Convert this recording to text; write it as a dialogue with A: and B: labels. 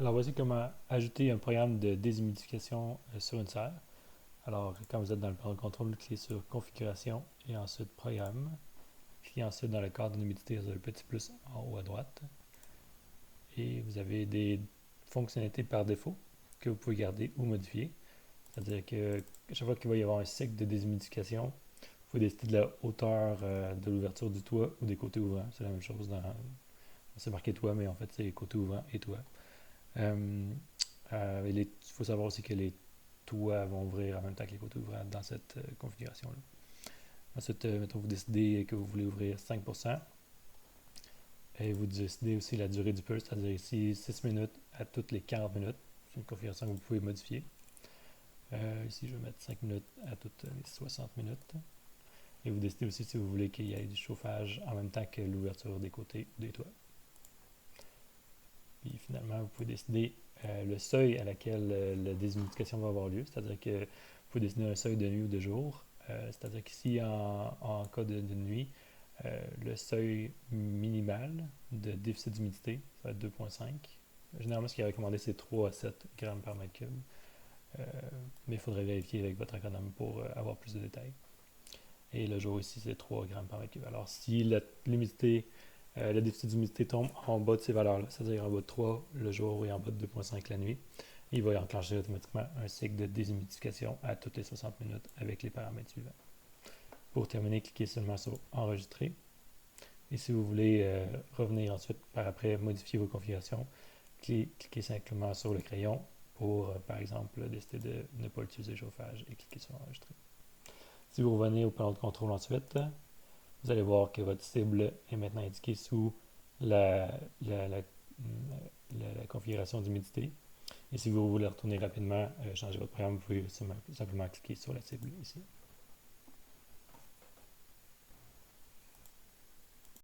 A: Alors voici comment ajouter un programme de déshumidification sur une serre. Alors quand vous êtes dans le panneau de contrôle, cliquez sur configuration et ensuite programme. Cliquez ensuite dans le cadre d'humidité sur le petit plus en haut à droite. Et vous avez des fonctionnalités par défaut que vous pouvez garder ou modifier. C'est-à-dire que à chaque fois qu'il va y avoir un cycle de déshumidification, vous pouvez décider de la hauteur de l'ouverture du toit ou des côtés ouvrants. C'est la même chose c'est marqué toit, mais en fait c'est côté ouvrant et toit. Il faut savoir aussi que les toits vont ouvrir en même temps que les côtés ouvrants dans cette configuration-là. Ensuite, mettons vous décidez que vous voulez ouvrir 5%. Et vous décidez aussi la durée du pulse, c'est-à-dire ici 6 minutes à toutes les 40 minutes. C'est une configuration que vous pouvez modifier. Ici, je vais mettre 5 minutes à toutes les 60 minutes. Et vous décidez aussi si vous voulez qu'il y ait du chauffage en même temps que l'ouverture des côtés ou des toits. Puis finalement, vous pouvez décider le seuil à laquelle la déshumidification va avoir lieu, c'est-à-dire que vous pouvez décider un seuil de nuit ou de jour. C'est-à-dire qu'ici, en cas de nuit, le seuil minimal de déficit d'humidité, ça va être 2,5. Généralement, ce qui est recommandé, c'est 3 à 7 grammes par mètre cube. Mais il faudrait vérifier avec votre agronome pour avoir plus de détails. Et le jour ici, c'est 3 grammes par mètre cube. Alors, si l'humidité, le déficit d'humidité tombe en bas de ces valeurs-là, c'est-à-dire en bas de 3 le jour et en bas de 2,5 la nuit, il va enclencher automatiquement un cycle de déshumidification à toutes les 60 minutes avec les paramètres suivants. Pour terminer, cliquez seulement sur Enregistrer. Et si vous voulez revenir ensuite par après modifier vos configurations, cliquez simplement sur le crayon pour, par exemple, décider de ne pas utiliser le chauffage et cliquez sur Enregistrer. Si vous revenez au panneau de contrôle ensuite, vous allez voir que votre cible est maintenant indiquée sous la, la, la, la configuration d'humidité. Et si vous voulez retourner rapidement, changer votre programme, vous pouvez simplement cliquer sur la cible ici.